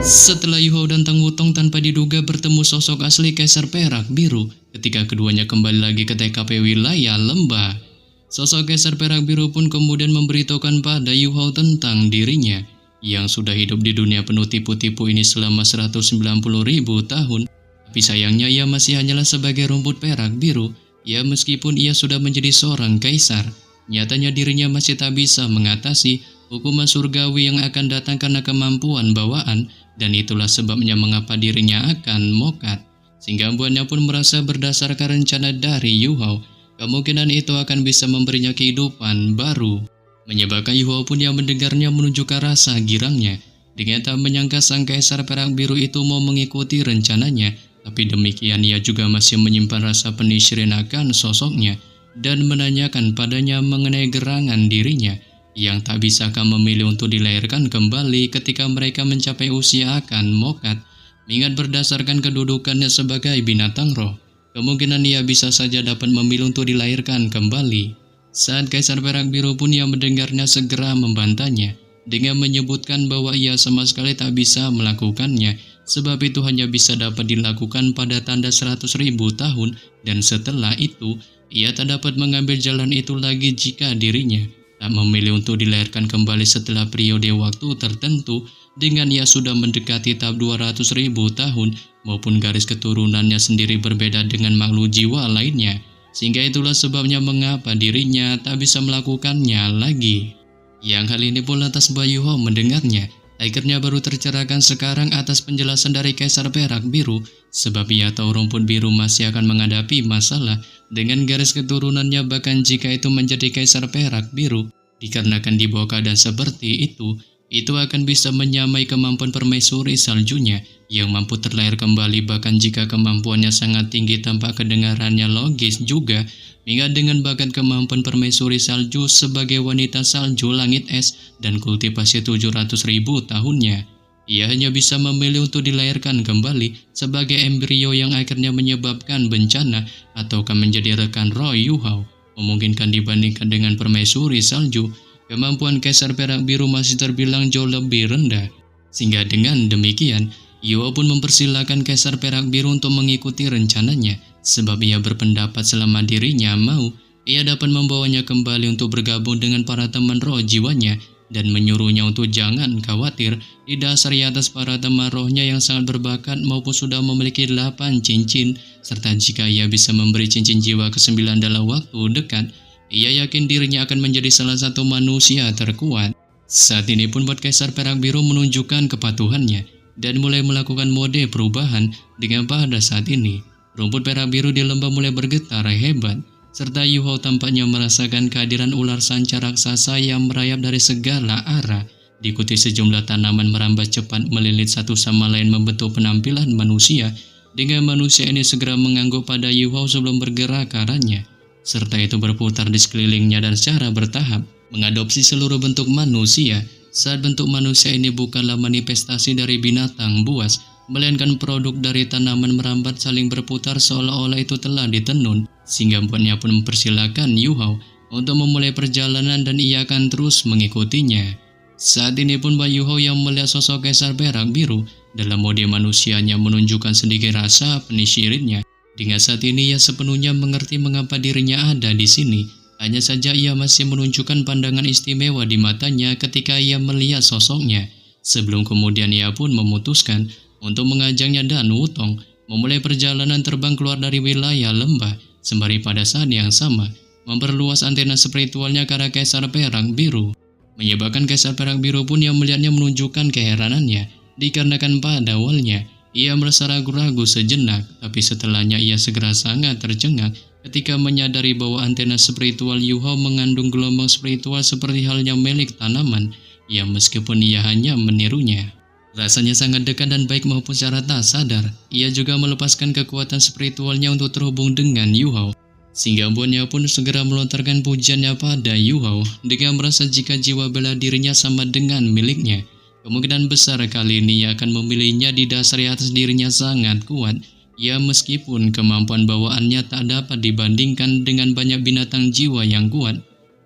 Setelah Yuhao dan Tang Wutong tanpa diduga bertemu sosok asli Kaisar Perak Biru ketika keduanya kembali lagi ke TKP wilayah lembah. Sosok Kaisar Perak Biru pun kemudian memberitahukan pada Yuhao tentang dirinya yang sudah hidup di dunia penuh tipu-tipu ini selama 190.000 tahun. Tapi sayangnya ia masih hanyalah sebagai rumput perak biru. Ya meskipun ia sudah menjadi seorang kaisar, nyatanya dirinya masih tak bisa mengatasi hukuman surgawi yang akan datang karena kemampuan bawaan. Dan itulah sebabnya mengapa dirinya akan mokat. Sehingga buatnya pun merasa berdasarkan rencana dari Yuhao, kemungkinan itu akan bisa memberinya kehidupan baru. Menyebabkan Yuhao pun yang mendengarnya menunjukkan rasa girangnya. Dengan tak menyangka sang Kaisar Perak Biru itu mau mengikuti rencananya. Tapi demikian ia juga masih menyimpan rasa penisyirin akan sosoknya. Dan menanyakan padanya mengenai gerangan dirinya yang tak bisakah memilih untuk dilahirkan kembali ketika mereka mencapai usia akan mokat. Mengingat berdasarkan kedudukannya sebagai binatang roh, kemungkinan ia bisa saja dapat memilih untuk dilahirkan kembali. Saat Kaisar Perak Biru pun yang mendengarnya segera membantahnya dengan menyebutkan bahwa ia sama sekali tak bisa melakukannya, sebab itu hanya bisa dapat dilakukan pada tanda 100.000 tahun, dan setelah itu ia tak dapat mengambil jalan itu lagi jika dirinya tak memilih untuk dilahirkan kembali setelah periode waktu tertentu, dengan ia sudah mendekati tahap 200.000 tahun maupun garis keturunannya sendiri berbeda dengan makhluk jiwa lainnya. Sehingga itulah sebabnya mengapa dirinya tak bisa melakukannya lagi. Yang hal ini pun lantas Yuhao mendengarnya. Akhirnya baru tercerahkan sekarang atas penjelasan dari Kaisar Perak Biru, sebab ia tahu rumput biru masih akan menghadapi masalah dengan garis keturunannya, bahkan jika itu menjadi Kaisar Perak Biru. Dikarenakan di bawah keadaan seperti itu akan bisa menyamai kemampuan permaisuri saljunya yang mampu terlahir kembali, bahkan jika kemampuannya sangat tinggi tanpa kedengarannya logis juga. Mengingat dengan bakat kemampuan permaisuri salju sebagai wanita salju langit es dan kultivasi 700.000 tahunnya, ia hanya bisa memilih untuk dilahirkan kembali sebagai embrio yang akhirnya menyebabkan bencana ataukah menjadi rekan roh Yuhao. Memungkinkan dibandingkan dengan permaisuri salju, kemampuan Kaisar Perak Biru masih terbilang jauh lebih rendah. Sehingga dengan demikian, Yuhao pun mempersilahkan Kaisar Perak Biru untuk mengikuti rencananya, sebab ia berpendapat selama dirinya mau, ia dapat membawanya kembali untuk bergabung dengan para teman roh jiwanya dan menyuruhnya untuk jangan khawatir didasari atas para teman rohnya yang sangat berbakat maupun sudah memiliki 8 cincin, serta jika ia bisa memberi cincin jiwa ke-9 dalam waktu dekat, ia yakin dirinya akan menjadi salah satu manusia terkuat. Saat ini pun buat Kaisar Perak Biru menunjukkan kepatuhannya dan mulai melakukan mode perubahan. Dengan pada saat ini rumput perak biru di lembah mulai bergetar hebat, serta Yuhao tampaknya merasakan kehadiran ular sanca raksasa yang merayap dari segala arah. Diikuti sejumlah tanaman merambat cepat melilit satu sama lain membentuk penampilan manusia, dengan manusia ini segera mengangguk pada Yuhao sebelum bergerak ke arahnya, serta itu berputar di sekelilingnya dan secara bertahap mengadopsi seluruh bentuk manusia. Saat bentuk manusia ini bukanlah manifestasi dari binatang buas, melainkan produk dari tanaman merambat saling berputar seolah-olah itu telah ditenun, sehingga buatnya pun mempersilahkan Yuhao untuk memulai perjalanan dan ia akan terus mengikutinya. Saat ini pun Yuhao yang melihat sosok Kaisar Perak Biru dalam mode manusianya menunjukkan sedikit rasa penisyirinnya. Dengan saat ini ia sepenuhnya mengerti mengapa dirinya ada di sini. Hanya saja ia masih menunjukkan pandangan istimewa di matanya ketika ia melihat sosoknya. Sebelum kemudian ia pun memutuskan untuk mengajaknya dan Wutong memulai perjalanan terbang keluar dari wilayah lembah, sembari pada saat yang sama memperluas antena spiritualnya ke arah Kaisar Perak Biru. Menyebabkan Kaisar Perak Biru pun yang melihatnya menunjukkan keheranannya, dikarenakan pada awalnya ia merasa ragu-ragu sejenak, tapi setelahnya ia segera sangat tercengang ketika menyadari bahwa antena spiritual Yuhao mengandung gelombang spiritual seperti halnya milik tanaman, yang meskipun ia hanya menirunya, rasanya sangat dekat dan baik maupun secara tak sadar. Ia juga melepaskan kekuatan spiritualnya untuk terhubung dengan Yuhao, sehingga buatnya pun segera melontarkan pujiannya pada Yuhao dengan merasa jika jiwa bela dirinya sama dengan miliknya, kemungkinan besar kali ini ia akan memilihnya didasari atas dirinya sangat kuat. Ya meskipun kemampuan bawaannya tak dapat dibandingkan dengan banyak binatang jiwa yang kuat,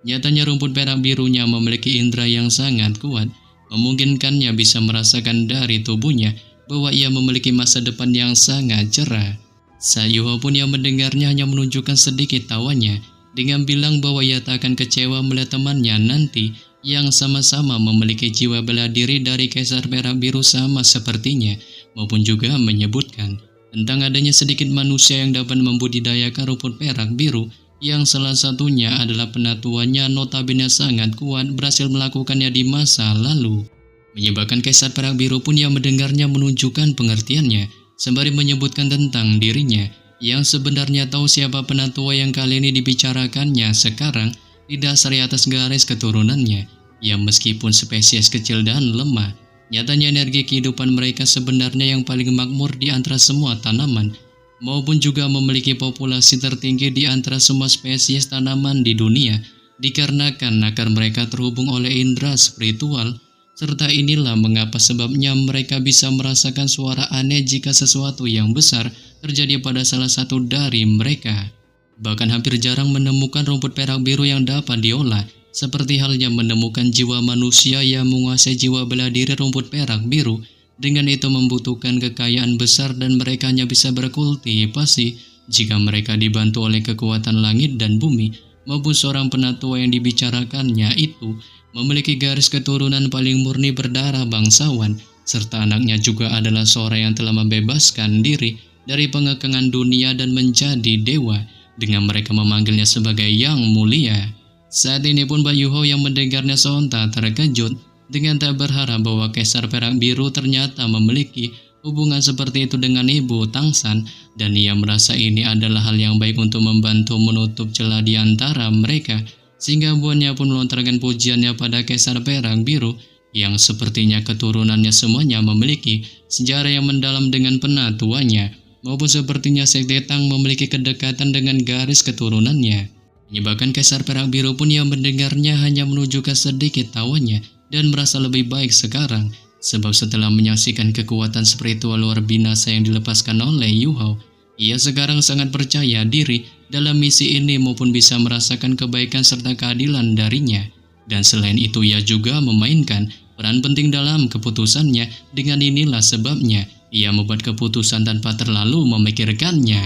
nyatanya rumput perak birunya memiliki indera yang sangat kuat. memungkinkannya bisa merasakan dari tubuhnya bahwa ia memiliki masa depan yang sangat cerah. Sayuho pun yang mendengarnya hanya menunjukkan sedikit tawanya dengan bilang bahwa ia tak akan kecewa melihat temannya nanti yang sama-sama memiliki jiwa bela diri dari Kaisar Perak Biru sama sepertinya, maupun juga menyebutkan tentang adanya sedikit manusia yang dapat membudidayakan rumput perak biru yang salah satunya adalah penatuannya notabene sangat kuat berhasil melakukannya di masa lalu. Menyebabkan Kaisar Perak Biru pun yang mendengarnya menunjukkan pengertiannya sembari menyebutkan tentang dirinya yang sebenarnya tahu siapa penatua yang kali ini dibicarakannya sekarang didasari atas garis keturunannya yang meskipun spesies kecil dan lemah, nyatanya energi kehidupan mereka sebenarnya yang paling makmur di antara semua tanaman maupun juga memiliki populasi tertinggi di antara semua spesies tanaman di dunia dikarenakan akar mereka terhubung oleh indera spiritual. Serta inilah mengapa sebabnya mereka bisa merasakan suara aneh jika sesuatu yang besar terjadi pada salah satu dari mereka. Bahkan hampir jarang menemukan rumput perak biru yang dapat diolah, seperti halnya menemukan jiwa manusia yang menguasai jiwa bela diri rumput perak biru. Dengan itu membutuhkan kekayaan besar dan mereka hanya bisa berkultivasi jika mereka dibantu oleh kekuatan langit dan bumi, maupun seorang penatua yang dibicarakannya itu memiliki garis keturunan paling murni berdarah bangsawan, serta anaknya juga adalah seorang yang telah membebaskan diri dari pengekangan dunia dan menjadi dewa, dengan mereka memanggilnya sebagai Yang Mulia. Saat ini pun Bayuho yang mendengarnya sontak terkejut dengan tak berharap bahwa Kaisar Perak Biru ternyata memiliki hubungan seperti itu dengan Ibu Tangsan, dan ia merasa ini adalah hal yang baik untuk membantu menutup celah di antara mereka. Sehingga buahnya pun melontarkan pujiannya pada Kaisar Perak Biru yang sepertinya keturunannya semuanya memiliki sejarah yang mendalam dengan penatuannya, maupun sepertinya Sekte Tang memiliki kedekatan dengan garis keturunannya. Menyebabkan Kaisar Perak Biru pun yang mendengarnya hanya menunjukkan sedikit tawanya dan merasa lebih baik sekarang, sebab setelah menyaksikan kekuatan spiritual luar binasa yang dilepaskan oleh Yuhao, ia sekarang sangat percaya diri dalam misi ini maupun bisa merasakan kebaikan serta keadilan darinya. Dan selain itu ia juga memainkan peran penting dalam keputusannya. Dengan inilah sebabnya ia membuat keputusan tanpa terlalu memikirkannya.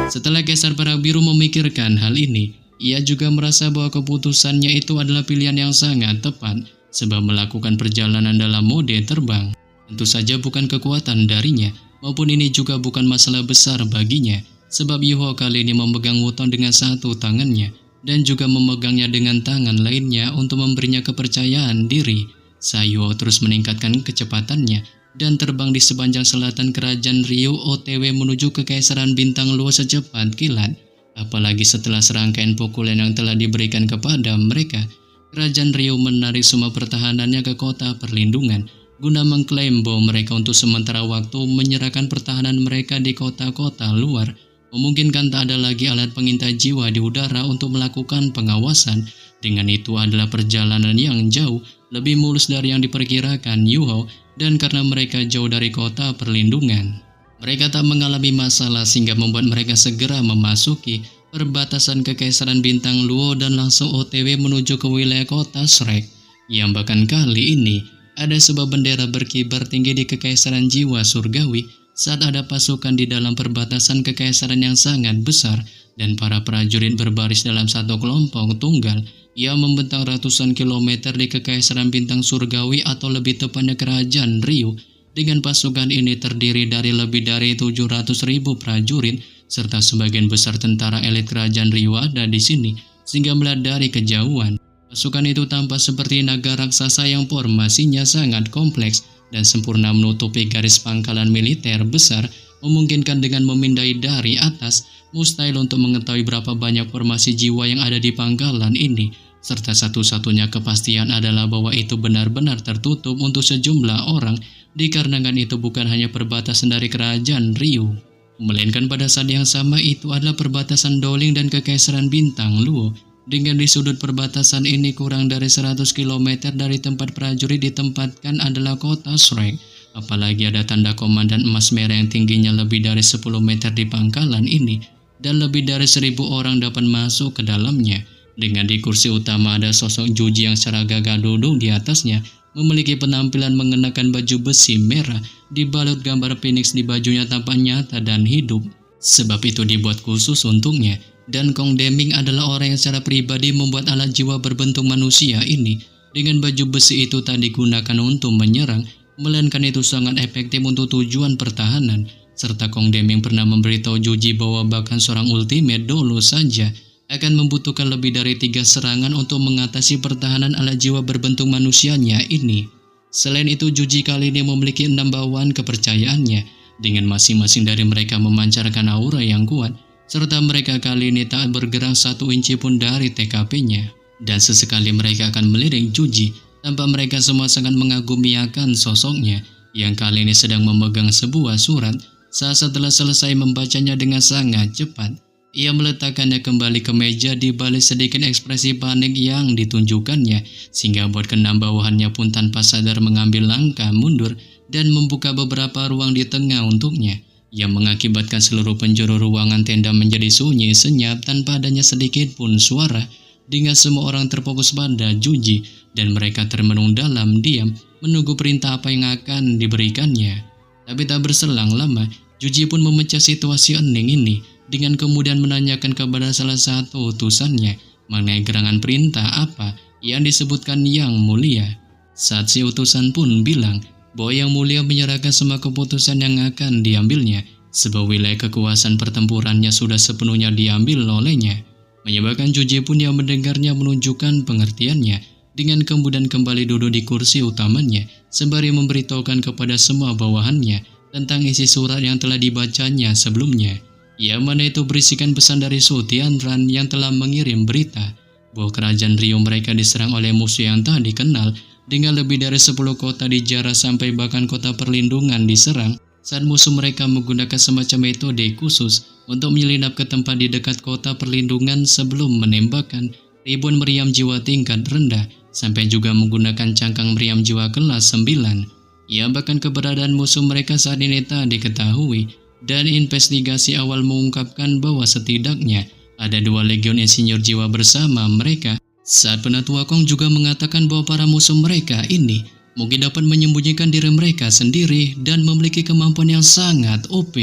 Setelah Kaisar Perak Biru memikirkan hal ini, ia juga merasa bahwa keputusannya itu adalah pilihan yang sangat tepat, sebab melakukan perjalanan dalam mode terbang tentu saja bukan kekuatan darinya, maupun ini juga bukan masalah besar baginya, sebab Yuho kali ini memegang Wutong dengan satu tangannya dan juga memegangnya dengan tangan lainnya untuk memberinya kepercayaan diri. Sayuo terus meningkatkan kecepatannya dan terbang di sepanjang selatan kerajaan Ryu OTW menuju ke Kekaisaran Bintang Luo secepat kilat. Apalagi setelah serangkaian pukulan yang telah diberikan kepada mereka, kerajaan Ryu menarik semua pertahanannya ke kota perlindungan guna mengklaim bahwa mereka untuk sementara waktu menyerahkan pertahanan mereka di kota-kota luar, memungkinkan tak ada lagi alat pengintai jiwa di udara untuk melakukan pengawasan. Dengan itu adalah perjalanan yang jauh lebih mulus dari yang diperkirakan Yuho, dan karena mereka jauh dari kota perlindungan, mereka tak mengalami masalah sehingga membuat mereka segera memasuki perbatasan Kekaisaran Bintang Luo dan langsung OTW menuju ke wilayah kota Shrek, yang bahkan kali ini ada sebuah bendera berkibar tinggi di Kekaisaran Jiwa Surgawi saat ada pasukan di dalam perbatasan kekaisaran yang sangat besar dan para prajurit berbaris dalam satu kelompok tunggal yang membentang ratusan kilometer di Kekaisaran Bintang Surgawi atau lebih tepatnya kerajaan Ryu. Dengan pasukan ini terdiri dari lebih dari 700.000 prajurit serta sebagian besar tentara elit kerajaan Ryu ada di sini, sehingga melihat dari kejauhan pasukan itu tampak seperti naga raksasa yang formasinya sangat kompleks dan sempurna menutupi garis pangkalan militer besar, memungkinkan dengan memindai dari atas mustahil untuk mengetahui berapa banyak formasi jiwa yang ada di pangkalan ini, serta satu-satunya kepastian adalah bahwa itu benar-benar tertutup untuk sejumlah orang, dikarenakan itu bukan hanya perbatasan dari kerajaan Ryu, melainkan pada saat yang sama itu adalah perbatasan Doling dan Kekaisaran Bintang Luo. Dengan di sudut perbatasan ini kurang dari 100 km dari tempat prajurit ditempatkan adalah kota Shrek. Apalagi ada tanda komandan emas merah yang tingginya lebih dari 10 meter di pangkalan ini, dan lebih dari 1.000 orang dapat masuk ke dalamnya. Dengan di kursi utama ada sosok Juji yang secara gagah duduk di atasnya, memiliki penampilan mengenakan baju besi merah, dibalut gambar Phoenix di bajunya tampak nyata dan hidup. Sebab itu dibuat khusus untuknya. Dan Kong Deming adalah orang yang secara pribadi membuat alat jiwa berbentuk manusia ini. Dengan baju besi itu tak digunakan untuk menyerang, melainkan itu sangat efektif untuk tujuan pertahanan. Serta Kong Deming pernah memberitahu Juji bahwa bahkan seorang ultimate dulu saja akan membutuhkan lebih dari 3 serangan untuk mengatasi pertahanan alat jiwa berbentuk manusianya ini. Selain itu, Juji kali ini memiliki 6 bawahan kepercayaannya, dengan masing-masing dari mereka memancarkan aura yang kuat, serta mereka kali ini tak bergerak 1 inci pun dari TKP-nya. Dan sesekali mereka akan melirik Juji, tanpa mereka semua sangat mengagumi akan sosoknya, yang kali ini sedang memegang sebuah surat. Saat setelah selesai membacanya dengan sangat cepat, ia meletakkannya kembali ke meja di balik sedikit ekspresi panik yang ditunjukkannya, sehingga buat keenam bawahannya pun tanpa sadar mengambil langkah mundur dan membuka beberapa ruang di tengah untuknya, yang mengakibatkan seluruh penjuru ruangan tenda menjadi sunyi senyap tanpa adanya sedikit pun suara, dengan semua orang terfokus pada Juji dan mereka termenung dalam diam menunggu perintah apa yang akan diberikannya. Tapi tak berselang lama, Juji pun memecah situasi hening ini dengan kemudian menanyakan kepada salah satu utusannya mengenai gerangan perintah apa yang disebutkan Yang Mulia. Saat si utusan pun bilang bahwa Yang Mulia menyerahkan semua keputusan yang akan diambilnya, sebab wilayah kekuasaan pertempurannya sudah sepenuhnya diambil olehnya. Menyebabkan Juji pun yang mendengarnya menunjukkan pengertiannya, dengan kemudian kembali duduk di kursi utamanya sembari memberitahukan kepada semua bawahannya tentang isi surat yang telah dibacanya sebelumnya, yang mana itu berisikan pesan dari Su Tianran yang telah mengirim berita bahwa kerajaan Rio mereka diserang oleh musuh yang tak dikenal, dengan lebih dari 10 kota dijarah sampai bahkan kota perlindungan diserang saat musuh mereka menggunakan semacam metode khusus untuk menyelinap ke tempat di dekat kota perlindungan sebelum menembakkan ribuan meriam jiwa tingkat rendah, sampai juga menggunakan cangkang meriam jiwa kelas 9. Ya, bahkan keberadaan musuh mereka saat ini tak diketahui, dan investigasi awal mengungkapkan bahwa setidaknya ada 2 legion insinyur jiwa bersama mereka. Saat Penatua Kong juga mengatakan bahwa para musuh mereka ini mungkin dapat menyembunyikan diri mereka sendiri dan memiliki kemampuan yang sangat OP.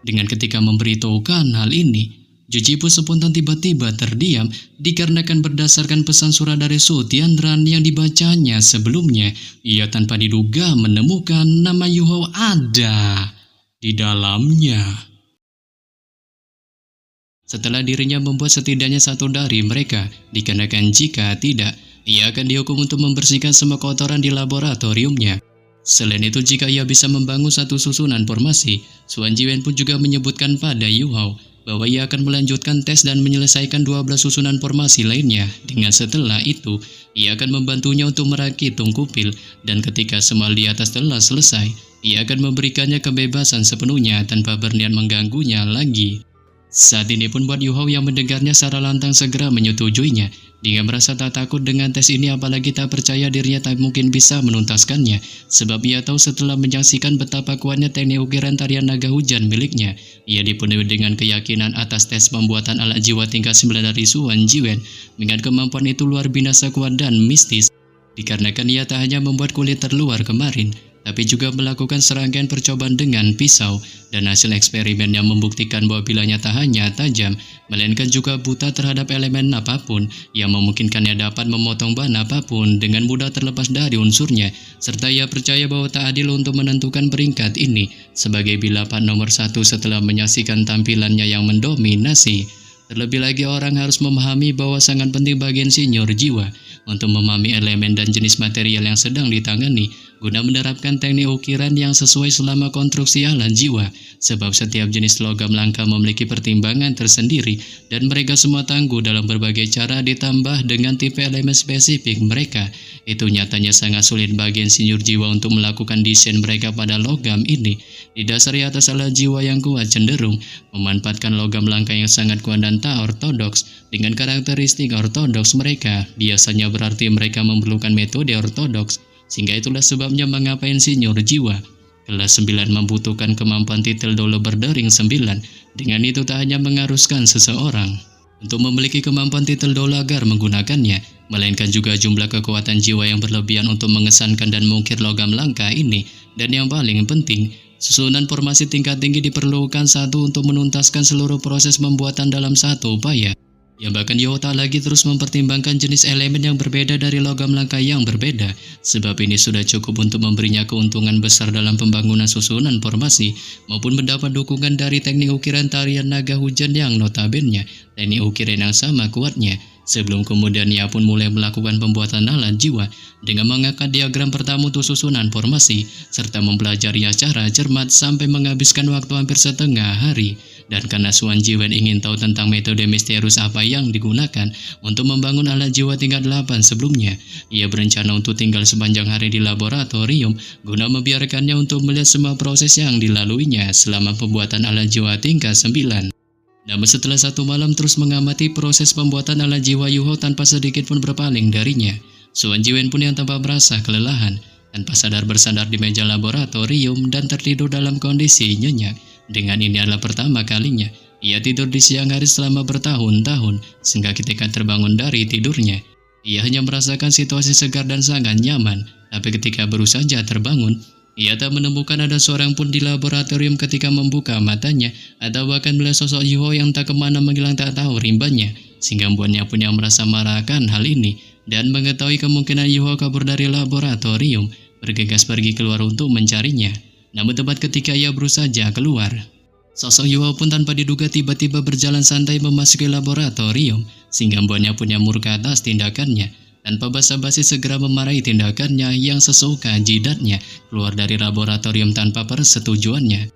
Dengan ketika memberitahukan hal ini, Juji pun spontan tiba-tiba terdiam dikarenakan berdasarkan pesan surat dari Su Tianran yang dibacanya sebelumnya, ia tanpa diduga menemukan nama Yu Hao ada di dalamnya. Setelah dirinya membuat setidaknya 1 dari mereka, dikarenakan jika tidak, ia akan dihukum untuk membersihkan semua kotoran di laboratoriumnya. Selain itu, jika ia bisa membangun 1 susunan formasi, Suan Jiwen pun juga menyebutkan pada Yu Hao bahwa ia akan melanjutkan tes dan menyelesaikan 12 susunan formasi lainnya. Dengan setelah itu, ia akan membantunya untuk merakit tungkupil, dan ketika semua di atas telah selesai, ia akan memberikannya kebebasan sepenuhnya tanpa berniat mengganggunya lagi. Saat ini pun buat Yu Hao yang mendengarnya secara lantang segera menyetujuinya. Dia merasa tak takut dengan tes ini, apalagi tak percaya dirinya tak mungkin bisa menuntaskannya, sebab ia tahu setelah menyaksikan betapa kuatnya teknik ukiran tarian naga hujan miliknya. Ia dipenuhi dengan keyakinan atas tes pembuatan alat jiwa tingkat 9 dari Suan Jiwen. Dengan kemampuan itu luar biasa kuat dan mistis, dikarenakan ia tak hanya membuat kulit terluar kemarin, tapi juga melakukan serangkaian percobaan dengan pisau, dan hasil eksperimen yang membuktikan bahwa bilanya tak hanya tajam, melainkan juga buta terhadap elemen apapun, yang memungkinkannya dapat memotong bahan apapun dengan mudah terlepas dari unsurnya, serta ia percaya bahwa tak adil untuk menentukan peringkat ini sebagai bilapan nomor 1 setelah menyaksikan tampilannya yang mendominasi. Terlebih lagi, orang harus memahami bahwa sangat penting bagi insinyur jiwa untuk memahami elemen dan jenis material yang sedang ditangani guna menerapkan teknik ukiran yang sesuai selama konstruksi alat jiwa, sebab setiap jenis logam langka memiliki pertimbangan tersendiri dan mereka semua tangguh dalam berbagai cara, ditambah dengan tipe elemen spesifik mereka. Itu nyatanya sangat sulit bagi insinyur jiwa untuk melakukan desain mereka pada logam ini. Didasari atas alat jiwa yang kuat cenderung memanfaatkan logam langka yang sangat kuat dan tak ortodoks. Dengan karakteristik ortodoks mereka, biasanya berarti mereka memerlukan metode ortodoks. Sehingga itulah sebabnya mengapa insinyur jiwa kelas 9 membutuhkan kemampuan titel dolo berdering 9. Dengan itu tak hanya mengharuskan seseorang untuk memiliki kemampuan titel Dolagar menggunakannya, melainkan juga jumlah kekuatan jiwa yang berlebihan untuk mengesankan dan mengukir logam langka ini. Dan yang paling penting, susunan formasi tingkat tinggi diperlukan satu untuk menuntaskan seluruh proses pembuatan dalam satu upaya. Ya bahkan Yoho tak lagi terus mempertimbangkan jenis elemen yang berbeda dari logam langka yang berbeda, sebab ini sudah cukup untuk memberinya keuntungan besar dalam pembangunan susunan formasi, maupun mendapat dukungan dari teknik ukiran tarian naga hujan yang notabene teknik ukiran yang sama kuatnya. Sebelum kemudian ia pun mulai melakukan pembuatan alat jiwa dengan mengangkat diagram pertama untuk susunan formasi, serta mempelajari secara cermat sampai menghabiskan waktu hampir setengah hari. Dan karena Suan Jiwen ingin tahu tentang metode misterius apa yang digunakan untuk membangun alat jiwa tingkat 8 sebelumnya, ia berencana untuk tinggal sepanjang hari di laboratorium guna membiarkannya untuk melihat semua proses yang dilaluinya selama pembuatan alat jiwa tingkat 9. Namun setelah satu malam terus mengamati proses pembuatan alat jiwa Yoho tanpa sedikit pun berpaling darinya, Suan Jiwen pun yang tanpa merasa kelelahan, tanpa sadar bersandar di meja laboratorium dan tertidur dalam kondisi nyenyak. Dengan ini adalah pertama kalinya ia tidur di siang hari selama bertahun-tahun, sehingga ketika terbangun dari tidurnya, ia hanya merasakan situasi segar dan sangat nyaman. Tapi ketika baru saja terbangun, ia tak menemukan ada seorang pun di laboratorium ketika membuka matanya, atau bahkan melihat sosok Yoho yang tak kemana menghilang tak tahu rimbanya, sehingga membuatnya pun yang merasa marah akan hal ini, dan mengetahui kemungkinan Yoho kabur dari laboratorium, bergegas pergi keluar untuk mencarinya. Namun tepat ketika ia baru saja keluar, sosok Yoho pun tanpa diduga tiba-tiba berjalan santai memasuki laboratorium, sehingga membuatnya punya murka atas tindakannya. Tanpa basa-basi segera memarahi tindakannya yang sesuka jidatnya keluar dari laboratorium tanpa persetujuannya.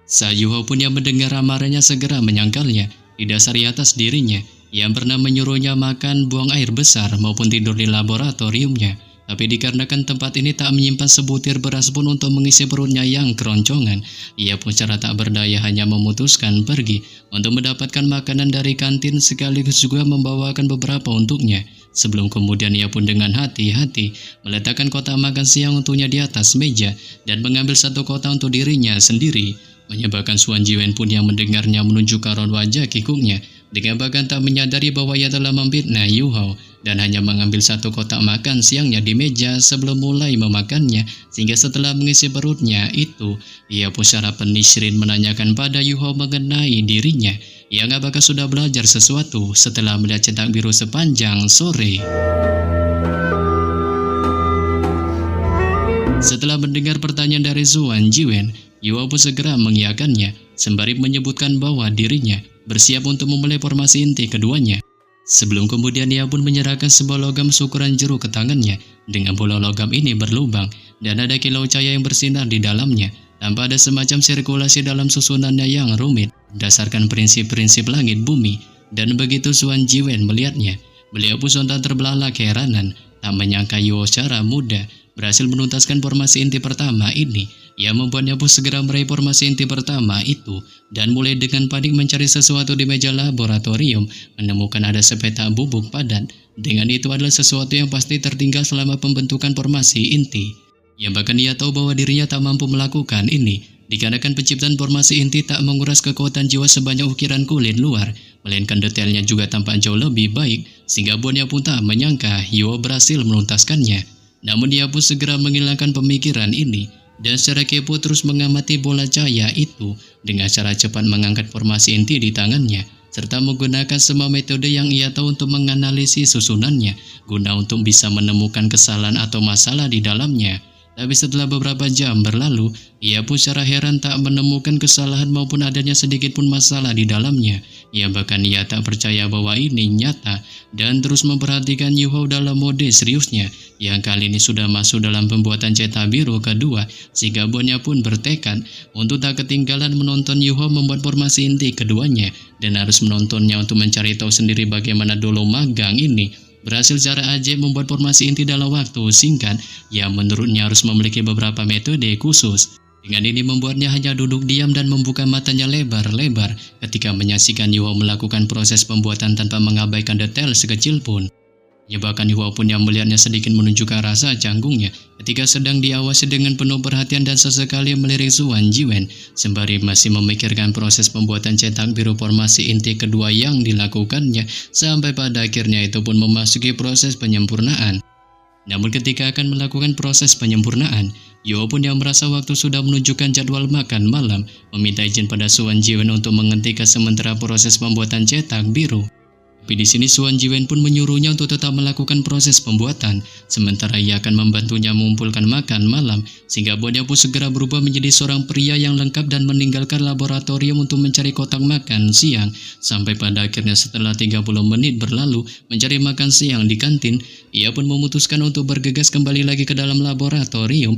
Saat Yoho pun yang mendengar amarahnya segera menyangkalnya, didasari atas dirinya yang pernah menyuruhnya makan, buang air besar maupun tidur di laboratoriumnya. Tapi dikarenakan tempat ini tak menyimpan sebutir beras pun untuk mengisi perutnya yang keroncongan, ia pun secara tak berdaya hanya memutuskan pergi untuk mendapatkan makanan dari kantin sekaligus juga membawakan beberapa untuknya. Sebelum kemudian ia pun dengan hati-hati meletakkan kotak makan siang untuknya di atas meja dan mengambil satu kotak untuk dirinya sendiri. Menyebabkan Suan Jiwen pun yang mendengarnya menunjukkan raut wajah kikuknya, dengan bahkan tak menyadari bahwa ia telah memfitnah Yoho dan hanya mengambil satu kotak makan siangnya di meja sebelum mulai memakannya, sehingga setelah mengisi perutnya itu, ia pun secara penisrin menanyakan pada Yoho mengenai dirinya yang apakah sudah belajar sesuatu setelah melihat cetak biru sepanjang sore. Setelah mendengar pertanyaan dari Suan Jiwen, Yoho pun segera mengiyakannya, sembari menyebutkan bahwa dirinya bersiap untuk memulai formasi inti keduanya. Sebelum kemudian ia pun menyerahkan sebuah logam seukuran jeruk ke tangannya. Dengan bola logam ini berlubang dan ada kilau cahaya yang bersinar di dalamnya, tanpa ada semacam sirkulasi dalam susunannya yang rumit, berdasarkan prinsip-prinsip langit bumi. Dan begitu Suan Jiwen melihatnya, beliau pun sontak terbelalak keheranan, tak menyangka Yoho secara mudah berhasil menuntaskan formasi inti pertama ini. Ia membuatnya pun segera meraih formasi inti pertama itu dan mulai dengan panik mencari sesuatu di meja laboratorium, menemukan ada sepetak bubuk padat. Dengan itu adalah sesuatu yang pasti tertinggal selama pembentukan formasi inti. Yang bahkan ia tahu bahwa dirinya tak mampu melakukan ini, dikarenakan penciptaan formasi inti tak menguras kekuatan jiwa sebanyak ukiran kulit luar, melainkan detailnya juga tampak jauh lebih baik, sehingga buatnya pun tak menyangka Yoho berhasil menuntaskannya. Namun dia pun segera menghilangkan pemikiran ini, dan secara kepo terus mengamati bola cahaya itu dengan cara cepat mengangkat formasi inti di tangannya, serta menggunakan semua metode yang ia tahu untuk menganalisis susunannya, guna untuk bisa menemukan kesalahan atau masalah di dalamnya. Tapi setelah beberapa jam berlalu, ia pun secara heran tak menemukan kesalahan maupun adanya sedikit pun masalah di dalamnya. Ia bahkan tak percaya bahwa ini nyata, dan terus memperhatikan Yoho dalam mode seriusnya, yang kali ini sudah masuk dalam pembuatan cetak biru kedua, sehingga buatnya pun bertekad untuk tak ketinggalan menonton Yoho membuat formasi inti keduanya, dan harus menontonnya untuk mencari tahu sendiri bagaimana dulu magang ini berhasil secara ajaib membuat formasi inti dalam waktu singkat yang menurutnya harus memiliki beberapa metode khusus. Dengan ini membuatnya hanya duduk diam dan membuka matanya lebar-lebar ketika menyaksikan Yoho melakukan proses pembuatan tanpa mengabaikan detail sekecil pun. Menyebabkan Yuhua pun yang melihatnya sedikit menunjuk ke arah canggungnya ketika sedang diawasi dengan penuh perhatian dan sesekali melirik Suan Jiwen sembari masih memikirkan proses pembuatan cetak biru formasi inti kedua yang dilakukannya sampai pada akhirnya itu pun memasuki proses penyempurnaan. Namun ketika akan melakukan proses penyempurnaan, Yuhua pun yang merasa waktu sudah menunjukkan jadwal makan malam, meminta izin pada Suan Jiwen untuk menghentikan sementara proses pembuatan cetak biru. Tapi di sini Suan Jiwen pun menyuruhnya untuk tetap melakukan proses pembuatan, sementara ia akan membantunya mengumpulkan makan malam, sehingga buatnya pun segera berubah menjadi seorang pria yang lengkap dan meninggalkan laboratorium untuk mencari kotak makan siang, sampai pada akhirnya setelah 30 menit berlalu mencari makan siang di kantin, ia pun memutuskan untuk bergegas kembali lagi ke dalam laboratorium.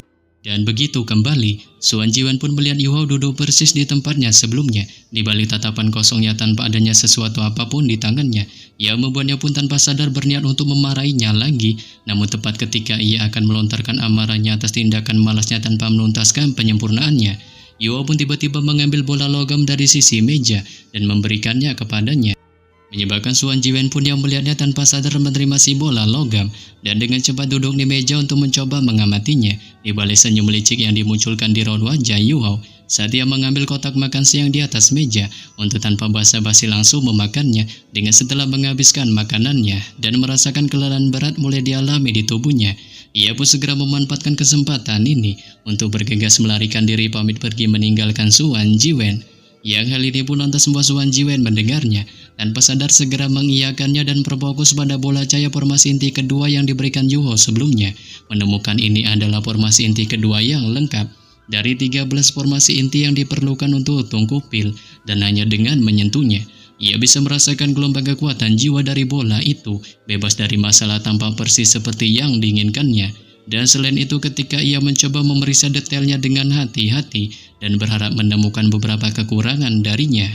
Dan begitu kembali, Suan Jiwen pun melihat Yuhua duduk persis di tempatnya sebelumnya, di balik tatapan kosongnya tanpa adanya sesuatu apapun di tangannya. Ia membuatnya pun tanpa sadar berniat untuk memarahinya lagi, namun tepat ketika ia akan melontarkan amarahnya atas tindakan malasnya tanpa menuntaskan penyempurnaannya, Yuhua pun tiba-tiba mengambil bola logam dari sisi meja dan memberikannya kepadanya. Menyebabkan Suan Jiwen pun yang melihatnya tanpa sadar menerima si bola logam dan dengan cepat duduk di meja untuk mencoba mengamatinya di balik senyum licik yang dimunculkan di raut wajah Yuhua saat ia mengambil kotak makan siang di atas meja untuk tanpa basa-basi langsung memakannya dengan setelah menghabiskan makanannya dan merasakan kelelahan berat mulai dialami di tubuhnya. Ia pun segera memanfaatkan kesempatan ini untuk bergegas melarikan diri pamit pergi meninggalkan Suan Jiwen. Yang hal ini pun lantas membuat Suan Jiwen mendengarnya tanpa sadar segera mengiyakannya dan berfokus pada bola cahaya formasi inti kedua yang diberikan Yuhua sebelumnya. Menemukan ini adalah formasi inti kedua yang lengkap dari 13 formasi inti yang diperlukan untuk tungku pil, dan hanya dengan menyentuhnya ia bisa merasakan gelombang kekuatan jiwa dari bola itu, bebas dari masalah tanpa persis seperti yang diinginkannya. Dan selain itu ketika ia mencoba memeriksa detailnya dengan hati-hati dan berharap menemukan beberapa kekurangan darinya,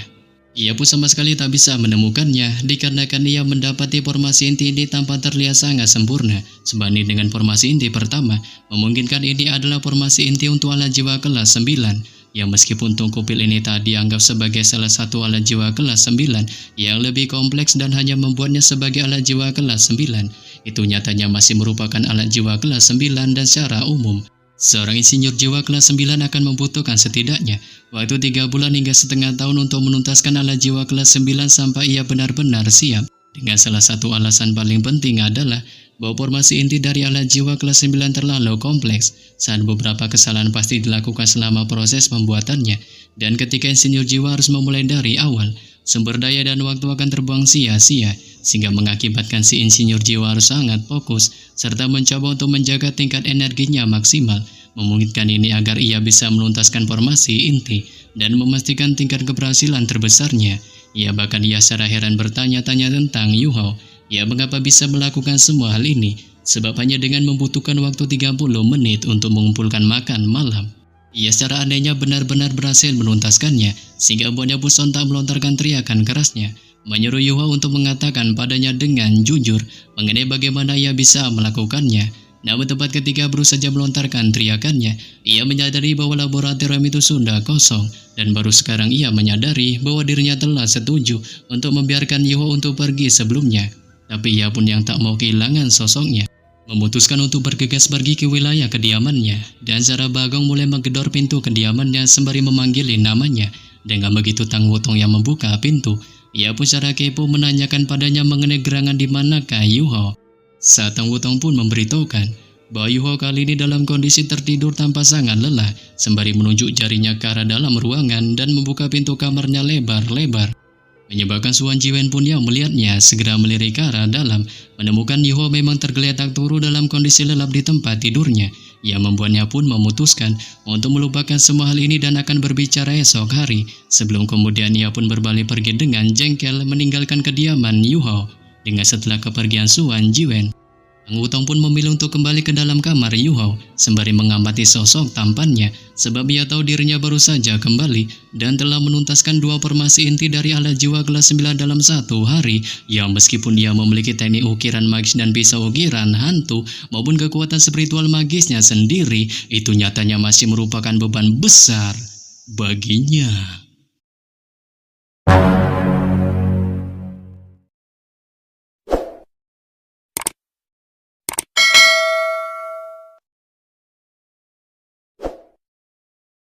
ia pun sama sekali tak bisa menemukannya dikarenakan ia mendapati formasi inti ini tanpa terlihat sangat sempurna sebanding dengan formasi inti pertama. Memungkinkan ini adalah formasi inti untuk alat jiwa kelas 9 yang meskipun tungku pil ini tak dianggap sebagai salah satu alat jiwa kelas 9 yang lebih kompleks dan hanya membuatnya sebagai alat jiwa kelas 9, itu nyatanya masih merupakan alat jiwa kelas 9 dan secara umum seorang insinyur jiwa kelas 9 akan membutuhkan setidaknya waktu 3 bulan hingga setengah tahun untuk menuntaskan alat jiwa kelas 9 sampai ia benar-benar siap. Dengan salah satu alasan paling penting adalah bahwa formasi inti dari alat jiwa kelas 9 terlalu kompleks saat beberapa kesalahan pasti dilakukan selama proses pembuatannya, dan ketika insinyur jiwa harus memulai dari awal, sumber daya dan waktu akan terbuang sia-sia sehingga mengakibatkan si insinyur jiwa harus sangat fokus serta mencoba untuk menjaga tingkat energinya maksimal. Memungkinkan ini agar ia bisa menuntaskan formasi inti dan memastikan tingkat keberhasilan terbesarnya. Ia secara heran bertanya-tanya tentang Yuhua. Ya, mengapa bisa melakukan semua hal ini? Sebab hanya dengan membutuhkan waktu 30 menit untuk mengumpulkan makan malam, ia secara anehnya benar-benar berhasil menuntaskannya, sehingga buatnya pun sontak melontarkan teriakan kerasnya, menyuruh Yuhua untuk mengatakan padanya dengan jujur mengenai bagaimana ia bisa melakukannya. Namun tepat ketika baru saja melontarkan teriakannya, ia menyadari bahwa laboratorium itu sudah kosong, dan baru sekarang ia menyadari bahwa dirinya telah setuju untuk membiarkan Yuhua untuk pergi sebelumnya. Tapi ia pun yang tak mau kehilangan sosoknya, memutuskan untuk bergegas pergi ke wilayah kediamannya, dan secara bagong mulai menggedor pintu kediamannya sembari memanggil namanya. Dengan begitu Tang Wutong yang membuka pintu, ia pun secara kepo menanyakan padanya mengenai gerangan di manakah Yuhua. Saat Tang Wutong pun memberitahukan bahwa Yuhua kali ini dalam kondisi tertidur tanpa sangat lelah, sembari menunjuk jarinya ke arah dalam ruangan dan membuka pintu kamarnya lebar-lebar. Menyebabkan Suan Jiwen pun yang melihatnya segera melirik ke arah dalam, menemukan Yuhua memang tergeletak turun dalam kondisi lelap di tempat tidurnya. Ia membuatnya pun memutuskan untuk melupakan semua hal ini dan akan berbicara esok hari. Sebelum kemudian ia pun berbalik pergi dengan jengkel meninggalkan kediaman Yuhua. Dengan setelah kepergian Suan Jiwen, Tang Wutong pun memilih untuk kembali ke dalam kamar Yuhua sembari mengamati sosok tampannya, sebab ia tahu dirinya baru saja kembali dan telah menuntaskan 2 formasi inti dari alat jiwa kelas 9 dalam 1 hari, yang meskipun ia memiliki teknik ukiran magis dan bisa ukiran hantu maupun kekuatan spiritual magisnya sendiri, itu nyatanya masih merupakan beban besar baginya.